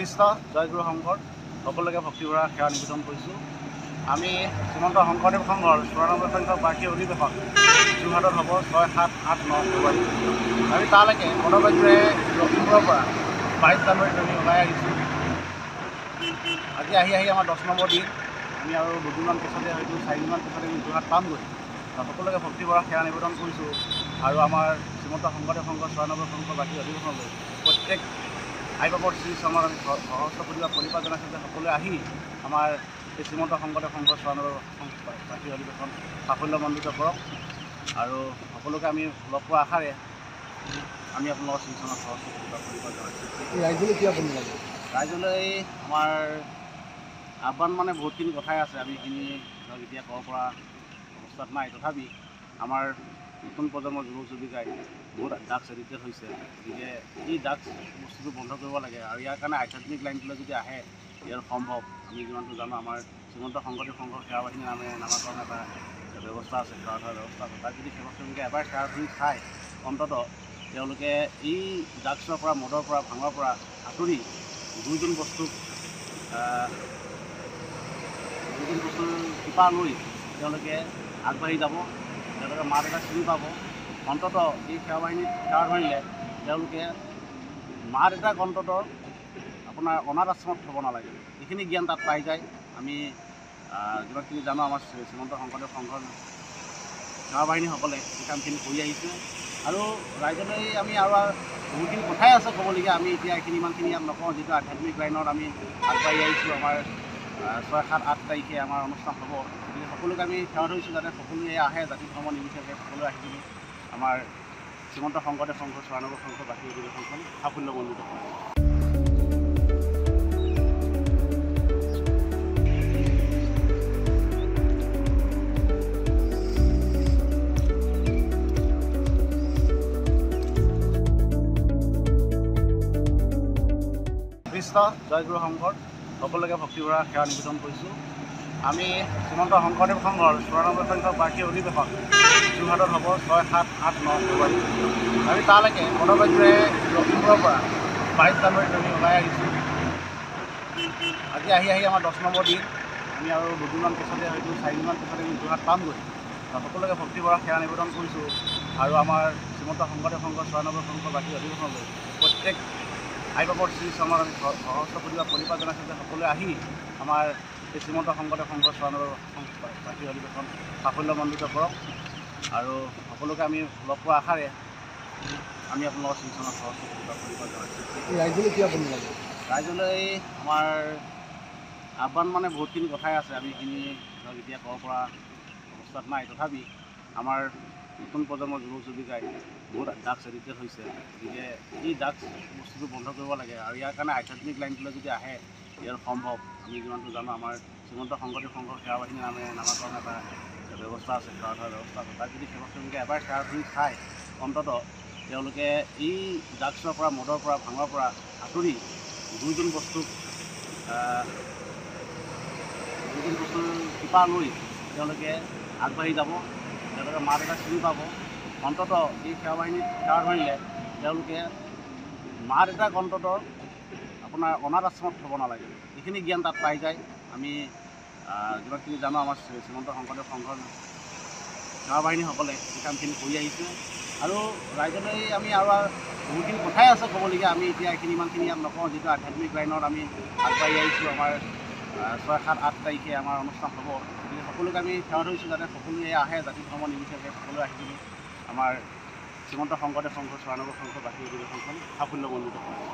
কৃষ্ণ জয়গুৰু শংকৰ সকলোকে ভক্তিভৰা সেৱা নিবেদন কৰিছোঁ। আমি শ্ৰীমন্ত শংকৰদেৱ সংঘৰ ৯৪ সংখ্যক বাৰ্ষিক অধিৱেশন যোৰহাটত হ'ব ৬, ৭, ৮, ৯ ফেব্ৰুৱাৰী। আমি তালৈকে পদযাত্ৰাৰে লখিমপুৰৰ পৰা ২২ জানুৱাৰীত আমি ওলাই আহিছোঁ। আজি আহি আমাৰ ১০ নম্বৰ দিন। আমি আৰু দুদিনমান পিছতে হয়তো ৪ দিনমান পিছতে আমি যোৰহাট পামগৈ। সকলোকে ভক্তিভৰা সেৱা নিবেদন কৰিছোঁ আৰু আমাৰ শ্ৰীমন্ত শংকৰদেৱ সংঘৰ ৯৪ সংখ্যক বাৰ্ষিক অধিৱেশনলৈ প্ৰত্যেক আইবাবৰ শ্ৰী চৰণৰ আমি সহস্ৰ প্ৰতিবাদ জনাইছোঁ যে সকলোৱে আহি আমাৰ এই শ্ৰীমন্ত শংকৰদেৱ সংঘৰ ৯৪ বাৰ্ষিক অধিৱেশন সাফল্যমণ্ডিত কৰক আৰু সকলোকে আমি লগ পোৱা আশাৰে আমি আপোনালোকৰ শ্ৰী চনৰ সহস্ৰ প্ৰতিবাদ জনাইছোঁ। ৰাইজলৈ কি আপুনি লাগে? ৰাইজলৈ আমাৰ আহ্বান মানে বহুতখিনি কথাই আছে, আমি এইখিনি ধৰক এতিয়া ক'ব পৰা অৱস্থাত নাই। তথাপি আমাৰ নতুন প্ৰজন্মৰ যুৱক যুৱতীকাই বহুত ড্ৰাগছ এডিক্টেড হৈছে, গতিকে এই ড্ৰাগছ বস্তুটো বন্ধ কৰিব লাগে আৰু ইয়াৰ কাৰণে আধ্যাত্মিক লাইনটোলৈ যদি আহে ইয়াৰ সম্ভৱ। আমি যিমানটো জানো আমাৰ শ্ৰীমন্ত শংকৰদেৱ সংঘৰ সেৱা বাহিনীৰ নামাকৰণ এটা ব্যৱস্থা আছে, সেৱা ধৰাৰ ব্যৱস্থা আছে। তাত যদি সেৱা শ্ৰমিকে এবাৰ সেৱা ধৰি খায় অন্ততঃ তেওঁলোকে এই ড্ৰাগছৰ পৰা, মদৰ পৰা, ভাঙৰ পৰা আঁতৰি দুয়োজন বস্তুৰ কৃপা লৈ তেওঁলোকে আগবাঢ়ি যাব, তেওঁলোকে মা দেউতাক চিনি পাব। অন্ততঃ এই সেৱা বাহিনীত সেৱা ধৰিলে তেওঁলোকে মা দেউতাক অন্ততঃ আপোনাৰ অনাথ আশ্ৰমত থ'ব নালাগে, এইখিনি জ্ঞান তাত পাই যায়। আমি যিমানখিনি জানো আমাৰ শ্ৰীমন্ত শংকৰদেৱ সংঘৰ সেৱা বাহিনীসকলে এই কামখিনি কৰি আহিছে আৰু ৰাইজলৈ আমি আৰু বহুতখিনি কথাই আছে ক'বলগীয়া। আমি এতিয়া এইখিনি ইমানখিনি ইয়াত নকওঁ, যিটো আধ্যাত্মিক লাইনত আমি আগবাঢ়ি আহিছোঁ। আমাৰ ৬, ৭, ৮ তাৰিখে আমাৰ অনুষ্ঠান হ'ব, গতিকে সকলোকে আমি সেৱা ধৰিছোঁ যাতে সকলোৱে আহে, জাতি ধৰ্ম নিৰ্বিশেষে সকলোৱে আহি পিনি আমাৰ শ্ৰীমন্ত শংকৰদেৱ সংঘৰ ৯৪ সংখ্যক বাৰ্ষিক অধিৱেশনখন সাফল্যমণ্ডিত কৰে। কৃষ্ণ জয়গুৰু শংকৰ সকলোকে ভক্তিভৰা সেৱা নিবেদন কৰিছোঁ। আমি শ্ৰীমন্ত শংকৰদেৱ সংঘৰ ৯৪ সংখ্যক বাৰ্ষিক অধিৱেশন যোৰহাটত হ'ব ৬, ৭, ৮, ৯ ফেব্ৰুৱাৰী। আমি তালৈকে পদযাত্ৰাৰে লখিমপুৰৰ পৰা ২২ জানুৱাৰীত আমি ওলাই আহিছোঁ। আজি আহি আমাৰ ১০ নম্বৰ দিন। আমি আৰু দুদিনমান পিছতে হয়তো ৪ দিনমান পিছতে আমি যোৰহাট পামগৈ। সকলোকে ভক্তিভৰা সেৱা নিবেদন কৰিছোঁ আৰু আমাৰ শ্ৰীমন্ত শংকৰদেৱ সংঘৰ ৯৪ সংখ্যক বাৰ্ষিক অধিৱেশনলৈ প্ৰত্যেক আইবাবৰ শ্ৰী চৰণৰ আমি সহস্ৰ প্ৰতিবাদ জনাইছোঁ যে সকলোৱে আহি আমাৰ এই শ্ৰীমন্ত শংকৰদেৱ সংঘৰ ৯৪ বাৰ্ষিক অধিৱেশন সাফল্যমণ্ডিত কৰক আৰু সকলোকে আমি লগ পোৱা আশাৰে আমি আপোনালোকৰ শ্ৰী চনৰ সহস্ৰ প্ৰতিবাদ জনাইছোঁ। ৰাইজলৈ কি আপুনি লাগে? ৰাইজলৈ আমাৰ আহ্বান মানে বহুতখিনি কথাই আছে, আমি এইখিনি ধৰক এতিয়া ক'ব পৰা অৱস্থাত নাই। তথাপি আমাৰ নতুন প্ৰজন্মৰ যুৱক যুৱতীকাই বহুত ড্ৰাগছ এডিক্টেড হৈছে, গতিকে এই ড্ৰাগছ বস্তুটো বন্ধ কৰিব লাগে আৰু ইয়াৰ কাৰণে আধ্যাত্মিক লাইনটোলৈ যদি আহে ইয়াৰ সম্ভৱ। আমি যিমানটো জানো আমাৰ শ্ৰীমন্ত শংকৰদেৱ সংঘৰ সেৱা বাহিনীৰ নামাকৰণ এটা ব্যৱস্থা আছে, সেৱা ধৰাৰ ব্যৱস্থা আছে। তাত যদি সেৱা শ্ৰমিকে এবাৰ সেৱা ধৰি খায় অন্ততঃ তেওঁলোকে এই ড্ৰাগছৰ পৰা, মদৰ পৰা, ভাঙৰ পৰা আঁতৰি দুয়োজন বস্তুৰ কৃপা লৈ তেওঁলোকে আগবাঢ়ি যাব, তেওঁলোকে মা দেউতাক চিনি পাব। অন্ততঃ এই সেৱা বাহিনীত সেৱা ধৰিলে তেওঁলোকে মা দেউতাক অন্ততঃ আপোনাৰ অনাথ আশ্ৰমত থ'ব নালাগে, এইখিনি জ্ঞান তাত পাই যায়। আমি যিমানখিনি জানো আমাৰ শ্ৰীমন্ত শংকৰদেৱ সংঘৰ সেৱা বাহিনীসকলে এই কামখিনি কৰি আহিছে আৰু ৰাইজলৈ আমি আৰু বহুতখিনি কথাই আছে ক'বলগীয়া। আমি এতিয়া এইখিনি ইমানখিনি ইয়াত নকওঁ, যিটো আধ্যাত্মিক লাইনত আমি আগবাঢ়ি আহিছোঁ। আমাৰ ৬, ৭, ৮ তাৰিখে আমাৰ অনুষ্ঠান হ'ব, গতিকে সকলোকে আমি সেৱা ধৰিছোঁ যাতে সকলোৱে আহে, জাতি ধৰ্ম নিৰ্বিশেষে সকলোৱে আহি পিনি আমাৰ শ্ৰীমন্ত শংকৰদেৱ সংঘৰ ৯৪ সংখ্যক বাৰ্ষিক অধিৱেশনখন সাফল্যমণ্ডিত কৰে।